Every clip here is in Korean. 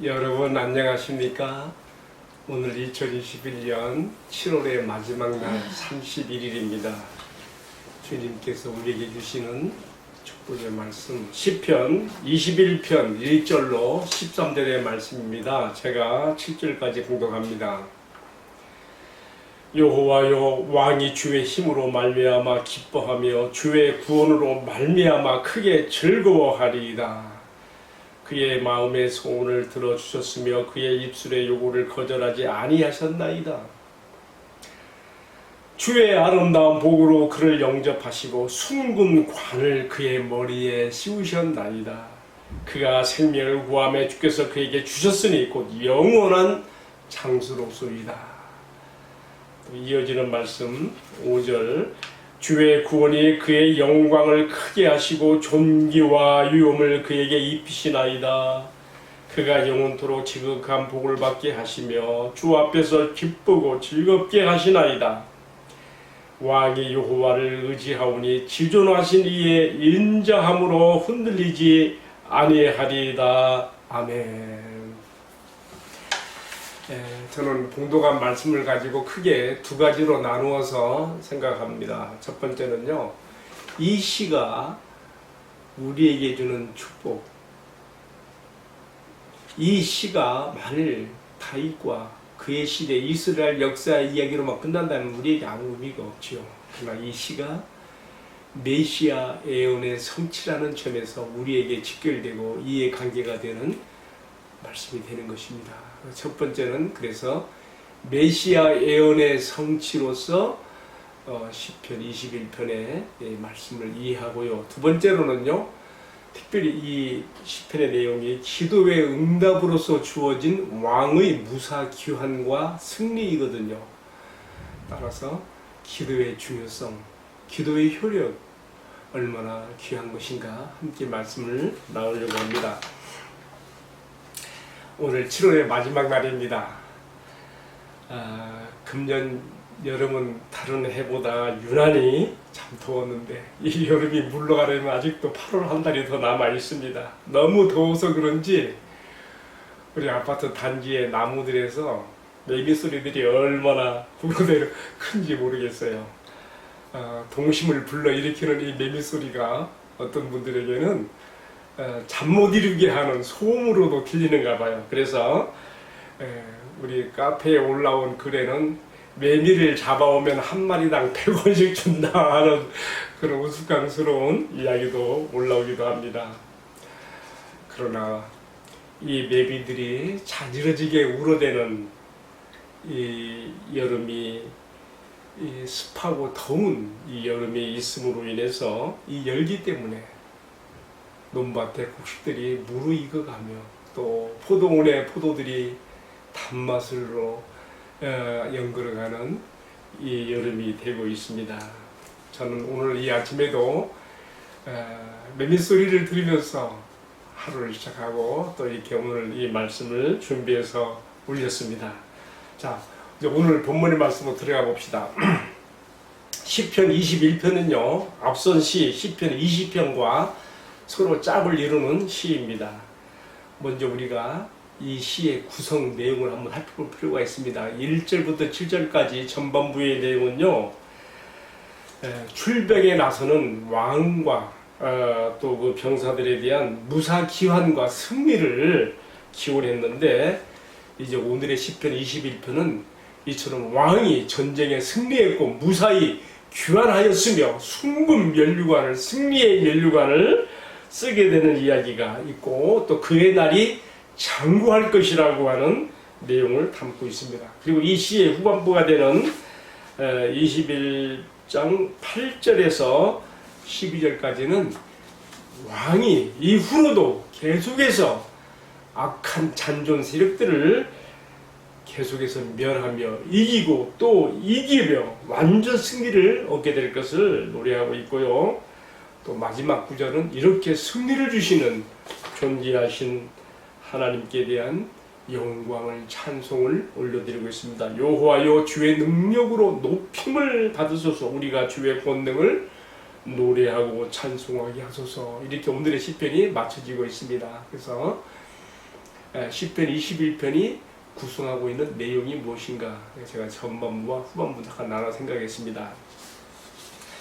여러분 안녕하십니까? 오늘 2021년 7월의 마지막 날 31일입니다. 주님께서 우리에게 주시는 축복의 말씀 시편 21편 1절로 13절의 말씀입니다. 제가 7절까지 공독합니다. 여호와여, 왕이 주의 힘으로 말미암아 기뻐하며 주의 구원으로 말미암아 크게 즐거워하리이다. 그의 마음의 소원을 들어주셨으며 그의 입술의 요구를 거절하지 아니하셨나이다. 주의 아름다운 복으로 그를 영접하시고 숭근 관을 그의 머리에 씌우셨나이다. 그가 생명을 구하며 주께서 그에게 주셨으니 곧 영원한 장수로소이다. 또 이어지는 말씀 5절, 주의 구원이 그의 영광을 크게 하시고 존귀와 위엄을 그에게 입히시나이다. 그가 영원토록 지극한 복을 받게 하시며 주 앞에서 기쁘고 즐겁게 하시나이다. 왕이 여호와를 의지하오니 지존하신 이의 인자함으로 흔들리지 아니하리이다. 아멘. 저는 봉독한 말씀을 가지고 크게 두 가지로 나누어서 생각합니다. 첫 번째는요, 이 시가 우리에게 주는 축복. 이 시가 만일 다윗과 그의 시대 이스라엘 역사의 이야기로만 끝난다면 우리에게 아무 의미가 없지요. 그러나 이 시가 메시아 예언의 성취라는 점에서 우리에게 직결되고 이해관계가 되는 말씀이 되는 것입니다. 첫 번째는 그래서 메시아 예언의 성취로서 시편 21편의 말씀을 이해하고요. 두 번째로는요, 특별히 이 시편의 내용이 기도의 응답으로서 주어진 왕의 무사귀환과 승리이거든요. 따라서 기도의 중요성, 기도의 효력 얼마나 귀한 것인가 함께 말씀을 나누려고 합니다. 오늘 7월의 마지막 날입니다. 금년 여름은 다른 해보다 유난히 참 더웠는데 이 여름이 물러가려면 아직도 8월 한 달이 더 남아 있습니다. 너무 더워서 그런지 우리 아파트 단지의 나무들에서 매미 소리들이 얼마나 구구대로 큰지 모르겠어요. 동심을 불러일으키는 이 매미 소리가 어떤 분들에게는 잠 못 이루게 하는 소음으로도 들리는가 봐요. 그래서 우리 카페에 올라온 글에는 매미를 잡아오면 한 마리당 100원씩 준다 하는 그런 우스꽝스러운 이야기도 올라오기도 합니다. 그러나 이 매미들이 자지러지게 울어대는 이 여름이 이 습하고 더운 이 여름이 있음으로 인해서 이 열기 때문에 논밭의 곡식들이 무르익어가며 또 포도원의 포도들이 단맛으로 연걸어가는 이 여름이 되고 있습니다. 저는 오늘 이 아침에도 매미 소리를 들으면서 하루를 시작하고 또 이렇게 오늘 이 말씀을 준비해서 올렸습니다. 자, 이제 오늘 본문의 말씀으로 들어가 봅시다. 시편 21편은요, 앞선 시편 20편과 서로 짝을 이루는 시입니다. 먼저 우리가 이 시의 구성 내용을 한번 살펴볼 필요가 있습니다. 1절부터 7절까지 전반부의 내용은요, 출병에 나서는 왕과 또 그 병사들에 대한 무사귀환과 승리를 기원했는데, 이제 오늘의 시편 21편은 이처럼 왕이 전쟁에 승리했고 무사히 귀환하였으며 숭근 면류관을, 승리의 면류관을 쓰게 되는 이야기가 있고, 또 그의 날이 장구할 것이라고 하는 내용을 담고 있습니다. 그리고 이 시의 후반부가 되는 21장 8절에서 12절까지는 왕이 이후로도 계속해서 악한 잔존 세력들을 계속해서 멸하며 이기고 또 이기며 완전 승리를 얻게 될 것을 노래하고 있고요. 또 마지막 구절은 이렇게 승리를 주시는 존귀하신 하나님께 대한 영광을 찬송을 올려드리고 있습니다. 여호와여, 주의 능력으로 높임을 받으소서. 우리가 주의 권능을 노래하고 찬송하게 하소서. 이렇게 오늘의 시편이 마쳐지고 있습니다. 그래서 시편 21편이 구성하고 있는 내용이 무엇인가 제가 전반부와 후반부 잠깐 나눠 생각했습니다.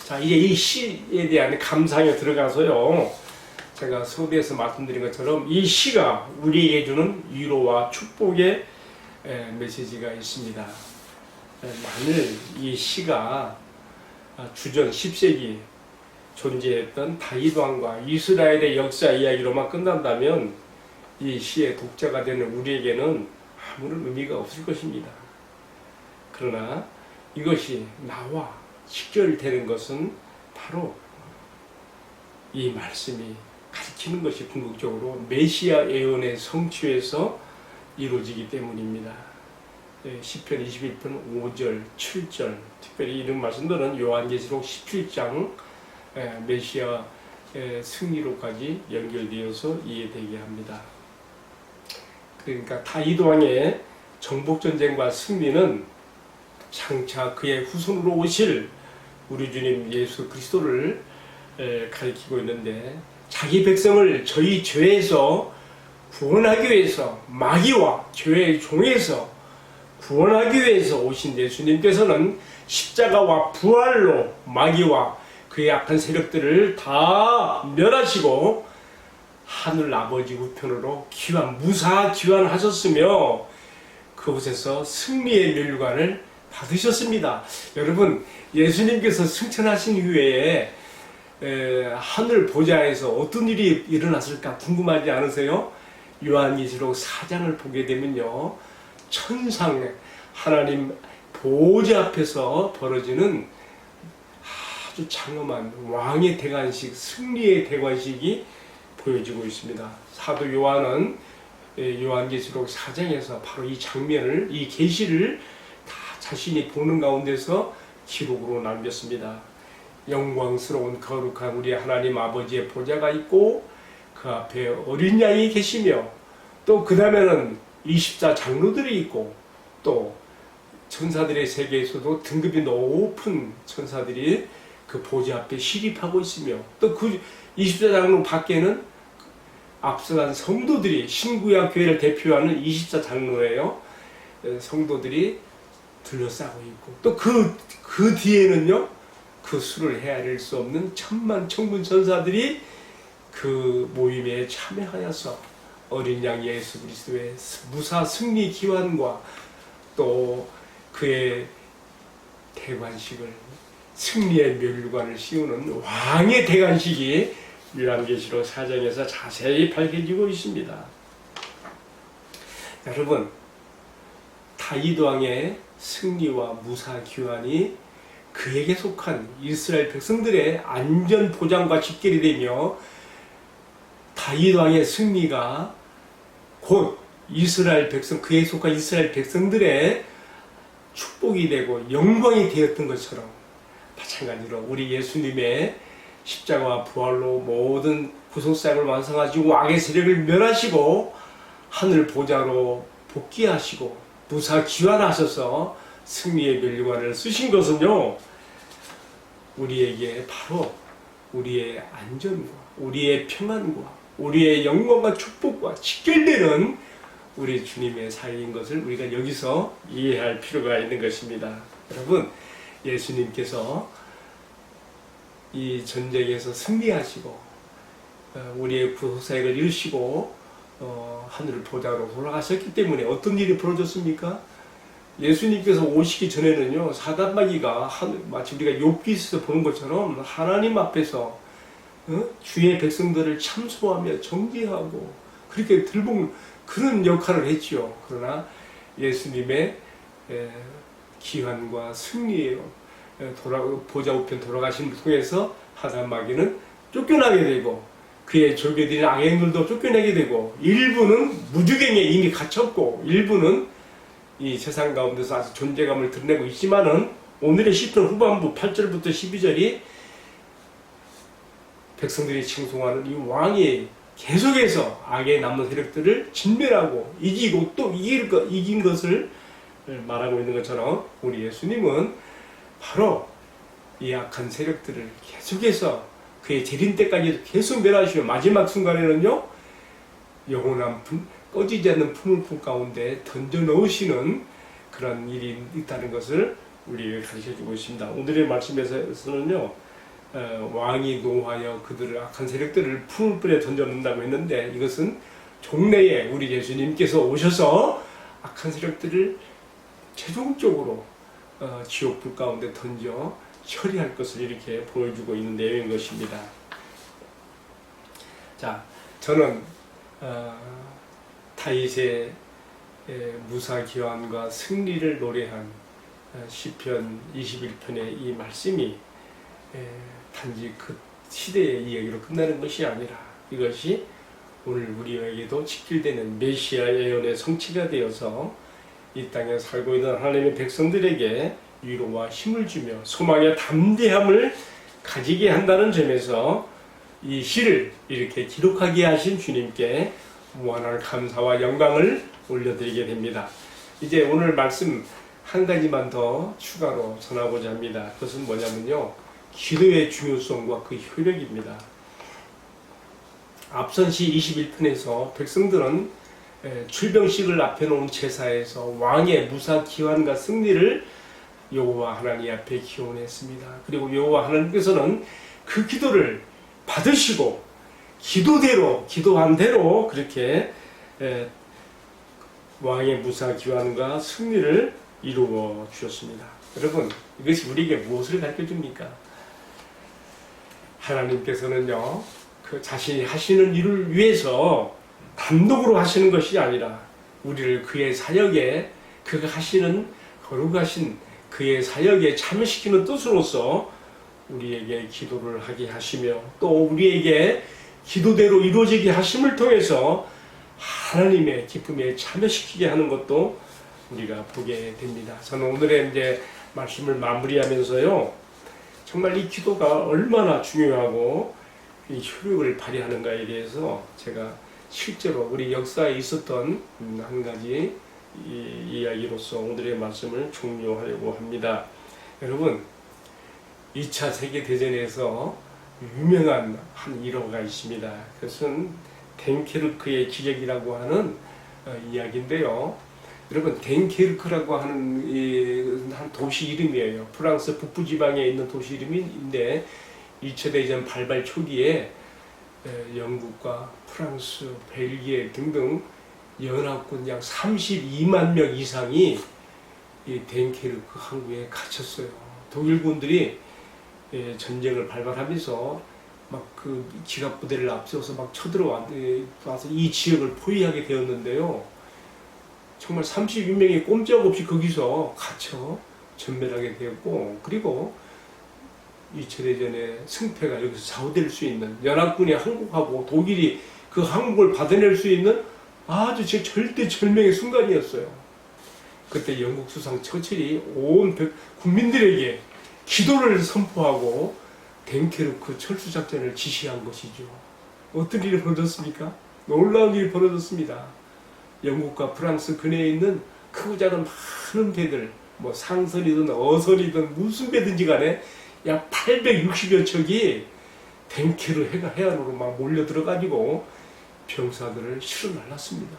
자, 이제 이 시에 대한 감상에 들어가서요, 제가 서두에서 말씀드린 것처럼 이 시가 우리에게 주는 위로와 축복의 메시지가 있습니다. 만일 이 시가 주전 10세기 존재했던 다윗 왕과 이스라엘의 역사 이야기로만 끝난다면 이 시의 독자가 되는 우리에게는 아무런 의미가 없을 것입니다. 그러나 이것이 나와 직결되는 것은 바로 이 말씀이 가르치는 것이 궁극적으로 메시아 예언의 성취에서 이루어지기 때문입니다. 시편 21편 5절, 7절, 특별히 이런 말씀들은 요한계시록 17장 메시아의 승리로까지 연결되어서 이해되게 합니다. 그러니까 다윗 왕의 정복전쟁과 승리는 장차 그의 후손으로 오실 우리 주님 예수 그리스도를 가리키고 있는데, 자기 백성을 저희 죄에서 구원하기 위해서, 마귀와 죄의 종에서 구원하기 위해서 오신 예수님께서는 십자가와 부활로 마귀와 그의 악한 세력들을 다 멸하시고 하늘 아버지 우편으로 무사 귀환하셨으며 그곳에서 승리의 멸관을 받으셨습니다. 여러분, 예수님께서 승천하신 후에 하늘 보좌에서 어떤 일이 일어났을까 궁금하지 않으세요? 요한계시록 4장을 보게 되면요, 천상에 하나님 보좌 앞에서 벌어지는 아주 장엄한 왕의 대관식, 승리의 대관식이 보여지고 있습니다. 사도 요한은 요한계시록 4장에서 바로 이 장면을, 이 계시를 다 자신이 보는 가운데서 기록으로 남겼습니다. 영광스러운 거룩한 우리 하나님 아버지의 보좌가 있고 그 앞에 어린 양이 계시며, 또 그 다음에는 24장로들이 있고, 또 천사들의 세계에서도 등급이 높은 천사들이 그 보좌 앞에 시립하고 있으며, 또 그 24장로 밖에는 앞서간 성도들이, 신구약 교회를 대표하는 24장로예요. 성도들이 둘러싸고 있고, 또 그 뒤에는요, 그 수를 헤아릴 수 없는 천만 천군 천사들이 그 모임에 참여하여서 어린 양 예수 그리스도의 무사 승리 기환과 또 그의 대관식을, 승리의 멸관을 씌우는 왕의 대관식이 요한계시록 4장에서 자세히 밝혀지고 있습니다. 여러분, 다윗 왕의 승리와 무사 귀환이 그에게 속한 이스라엘 백성들의 안전 보장과 직결이 되며, 다윗 왕의 승리가 곧 이스라엘 백성, 그에 속한 이스라엘 백성들의 축복이 되고 영광이 되었던 것처럼, 마찬가지로 우리 예수님의 십자가와 부활로 모든 구속사역을 완성하시고 악의 세력을 멸하시고 하늘 보좌로 복귀하시고 무사 귀환하셔서 승리의 멸관을 쓰신 것은요, 우리에게 바로 우리의 안전과 우리의 평안과 우리의 영광과 축복과 직결되는 우리 주님의 사역인 것을 우리가 여기서 이해할 필요가 있는 것입니다. 여러분, 예수님께서 이 전쟁에서 승리하시고 우리의 구속사역을 이루시고 하늘 보좌로 돌아가셨기 때문에 어떤 일이 벌어졌습니까? 예수님께서 오시기 전에는요, 사단마귀가 마치 우리가 욥기에서 보는 것처럼 하나님 앞에서 주의 백성들을 참소하며 정죄하고 그렇게 들봉 그런 역할을 했죠. 그러나 예수님의 기환과 승리의 보좌 우편 돌아가심을 통해서 사단마귀는 쫓겨나게 되고 그의 조교들인 악행들도 쫓겨나게 되고, 일부는 무주경에 이미 갇혔고 일부는 이 세상 가운데서 아주 존재감을 드러내고 있지만은, 오늘의 시편 후반부 8절부터 12절이 백성들이 칭송하는 이 왕이 계속해서 악의 남은 세력들을 진멸하고 이기고 또 이긴 것을 말하고 있는 것처럼, 우리 예수님은 바로 이 악한 세력들을 계속해서 그의 재림 때까지 계속 멸하시며 마지막 순간에는요, 영원한 꺼지지 않는 풀무불 가운데 던져 넣으시는 그런 일이 있다는 것을 우리에게 가르쳐주고 있습니다. 오늘의 말씀에서는요, 왕이 노하여 그들을 악한 세력들을 풀무불에 던져 넣는다고 했는데, 이것은 종래에 우리 예수님께서 오셔서 악한 세력들을 최종적으로 지옥불 가운데 던져 처리할 것을 이렇게 보여주고 있는 내용인 것입니다. 자, 저는 다윗의 무사기환과 승리를 노래한 시편 21편의 이 말씀이 단지 그 시대의 이야기로 끝나는 것이 아니라 이것이 오늘 우리에게도 직결되는 메시아 예언의 성취가 되어서 이 땅에 살고 있는 하나님의 백성들에게 위로와 힘을 주며 소망의 담대함을 가지게 한다는 점에서 이 시를 이렇게 기록하게 하신 주님께 무한한 감사와 영광을 올려드리게 됩니다. 이제 오늘 말씀 한 가지만 더 추가로 전하고자 합니다. 그것은 뭐냐면요, 기도의 중요성과 그 효력입니다. 앞선 시 21편에서 백성들은 출병식을 앞에 놓은 제사에서 왕의 무사 기환과 승리를 여호와 하나님 앞에 기원했습니다. 그리고 여호와 하나님께서는 그 기도를 받으시고 기도한 대로 그렇게 왕의 무사 기환과 승리를 이루어 주셨습니다. 여러분, 이것이 우리에게 무엇을 가르쳐 줍니까? 하나님께서는요, 그 자신이 하시는 일을 위해서 단독으로 하시는 것이 아니라 우리를 그의 사역에, 그가 하시는 거룩하신 그의 사역에 참여시키는 뜻으로서 우리에게 기도를 하게 하시며 또 우리에게 기도대로 이루어지게 하심을 통해서 하나님의 기쁨에 참여시키게 하는 것도 우리가 보게 됩니다. 저는 오늘의 이제 말씀을 마무리하면서요, 정말 이 기도가 얼마나 중요하고 이 효력을 발휘하는가에 대해서 제가 실제로 우리 역사에 있었던 한 가지 이야기로서 오늘의 말씀을 종료하려고 합니다. 여러분, 2차 세계대전에서 유명한 한 일화가 있습니다. 그것은 덴케르크의 기적이라고 하는 이야기인데요. 여러분, 덴케르크라고 하는 한 도시 이름이에요. 프랑스 북부지방에 있는 도시 이름인데 2차 대전 발발 초기에 영국과 프랑스, 벨기에 등등 연합군 약 32만 명 이상이 이 덴케르크 항구에 갇혔어요. 독일군들이 전쟁을 발발하면서 막 그 지갑 부대를 앞세워서 막 쳐들어와서 이 지역을 포위하게 되었는데요. 정말 32명이 꼼짝없이 거기서 갇혀 전멸하게 되었고, 그리고 2차 대전의 승패가 여기서 좌우될 수 있는, 연합군이 항복하고 독일이 그 항복을 받아낼 수 있는 아주 절대절명의 순간이었어요. 그때 영국 수상 처칠이 온 국민들에게 기도를 선포하고 덴케르크 철수작전을 지시한 것이죠. 어떤 일이 벌어졌습니까? 놀라운 일이 벌어졌습니다. 영국과 프랑스 근해에 있는 크고 작은 많은 배들, 뭐 상선이든 어선이든 무슨 배든지 간에 약 860여 척이 덴케르 해안으로 막 몰려들어가지고 병사들을 실어 날랐습니다.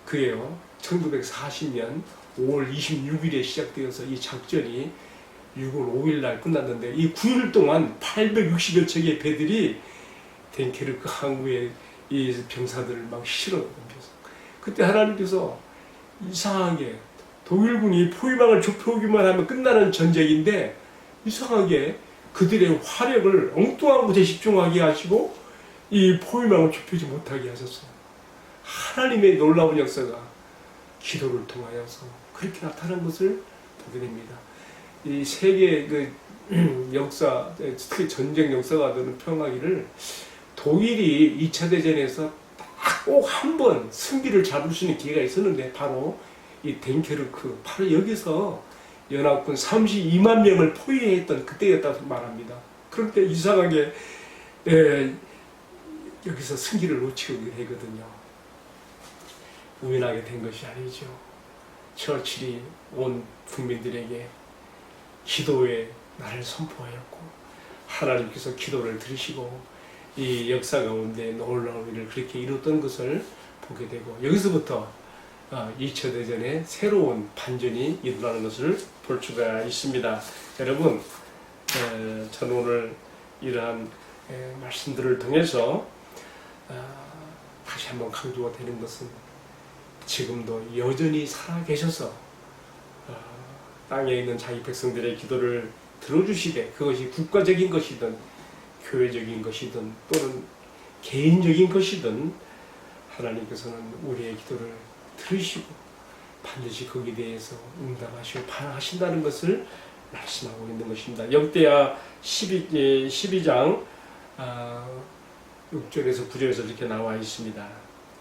그게요, 1940년 5월 26일에 시작되어서 이 작전이 6월 5일 날 끝났는데, 이 9일 동안 860여 척의 배들이 덴케르크 항구에 이 병사들을 막 실어 옮겨서, 그때 하나님께서 이상하게 독일군이 포위망을 좁혀오기만 하면 끝나는 전쟁인데 이상하게 그들의 화력을 엉뚱한 곳에 집중하게 하시고 이 포위망을 좁히지 못하게 하셨어요. 하나님의 놀라운 역사가 기도를 통하여서 그렇게 나타난 것을 보게 됩니다. 이 세계 그 역사, 특히 전쟁 역사가들은 평하기를 독일이 2차 대전에서 꼭 한 번 승기를 잡을 수 있는 기회가 있었는데 바로 이 덴케르크, 바로 여기서 연합군 32만 명을 포위했던 그때였다고 말합니다. 그런데 이상하게 여기서 승기를 놓치게 되거든요. 우연하게 된 것이 아니죠. 처칠이 온 국민들에게 기도의 날을 선포하였고 하나님께서 기도를 들으시고 이 역사 가운데 놀라운 일을 그렇게 이뤘던 것을 보게 되고 여기서부터 2차 대전의 새로운 반전이 일어나는 것을 볼 수가 있습니다. 여러분, 저는 오늘 이러한 말씀들을 통해서 다시 한번 강조가 되는 것은 지금도 여전히 살아계셔서 땅에 있는 자기 백성들의 기도를 들어주시되 그것이 국가적인 것이든 교회적인 것이든 또는 개인적인 것이든 하나님께서는 우리의 기도를 들으시고 반드시 거기에 대해서 응답하시고 반응하신다는 것을 말씀하고 있는 것입니다. 역대하 12장 6절에서 9절에서 이렇게 나와 있습니다.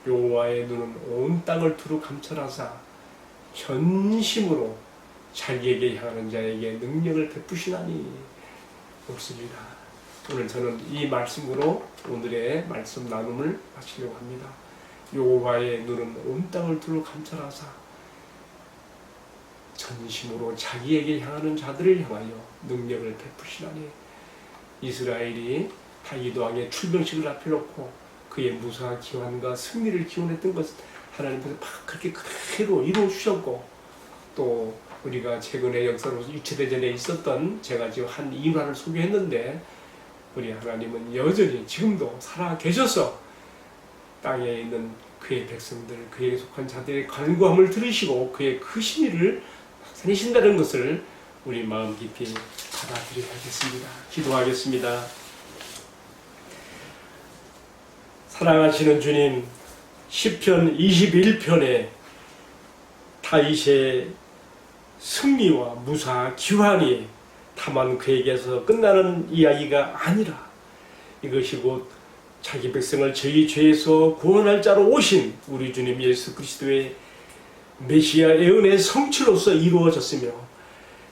여호와의 눈은 온 땅을 두루 감찰하사 전심으로 자기에게 향하는 자에게 능력을 베푸시나니 옳습니다. 오늘 저는 이 말씀으로 오늘의 말씀 나눔을 마치려고 합니다. 여호와의 눈은 온 땅을 두루 감찰하사 전심으로 자기에게 향하는 자들을 향하여 능력을 베푸시나니. 이스라엘이 다윗 왕의 출병식을 앞에 놓고 그의 무사한 기환과 승리를 기원했던 것은 하나님께서 그렇게 그대로 이루어 주셨고, 또 우리가 최근에 역사로 2차 대전에 있었던 제가 지금 한 일화를 소개했는데 우리 하나님은 여전히 지금도 살아 계셔서 땅에 있는 그의 백성들, 그에 속한 자들의 간구함을 들으시고 그의 그 신의를 나타내신다는 것을 우리 마음 깊이 받아들여야겠습니다. 기도하겠습니다. 사랑하시는 주님, 시편 21편에 다윗의 승리와 무사 기환이 다만 그에게서 끝나는 이야기가 아니라 이것이 곧 자기 백성을 저희 죄에서 구원할 자로 오신 우리 주님 예수 그리스도의 메시아 예언의 성취로서 이루어졌으며,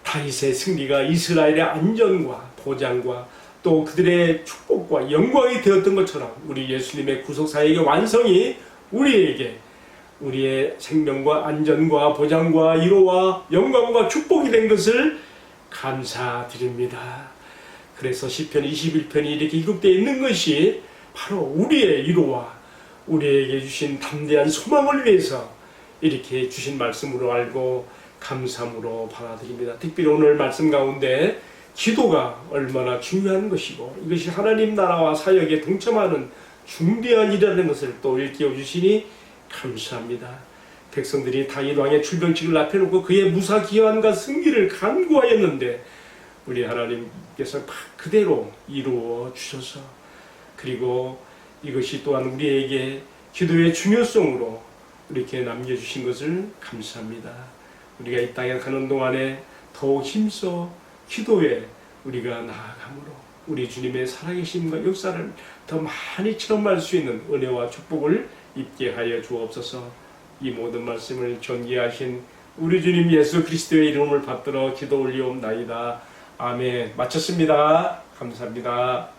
다윗의 승리가 이스라엘의 안전과 보장과 또 그들의 축복과 영광이 되었던 것처럼 우리 예수님의 구속사역의 완성이 우리에게 우리의 생명과 안전과 보장과 위로와 영광과 축복이 된 것을 감사드립니다. 그래서 시편 21편이 이렇게 기록되어 있는 것이 바로 우리의 위로와 우리에게 주신 담대한 소망을 위해서 이렇게 주신 말씀으로 알고 감사함으로 받아들입니다. 특별히 오늘 말씀 가운데 기도가 얼마나 중요한 것이고 이것이 하나님 나라와 사역에 동참하는 중대한 일이라는 것을 또 일깨워 주시니 감사합니다. 백성들이 다윗 왕의 출병식을 앞에 놓고 그의 무사 기환과 승리를 간구하였는데 우리 하나님께서 그대로 이루어 주셔서, 그리고 이것이 또한 우리에게 기도의 중요성으로 이렇게 남겨주신 것을 감사합니다. 우리가 이 땅에 가는 동안에 더욱 힘써 기도에 우리가 나아감으로 우리 주님의 살아계심과 역사를 더 많이 체험할 수 있는 은혜와 축복을 입게 하여 주옵소서. 이 모든 말씀을 존귀하신 우리 주님 예수 그리스도의 이름을 받들어 기도 올리옵나이다. 아멘. 마쳤습니다. 감사합니다.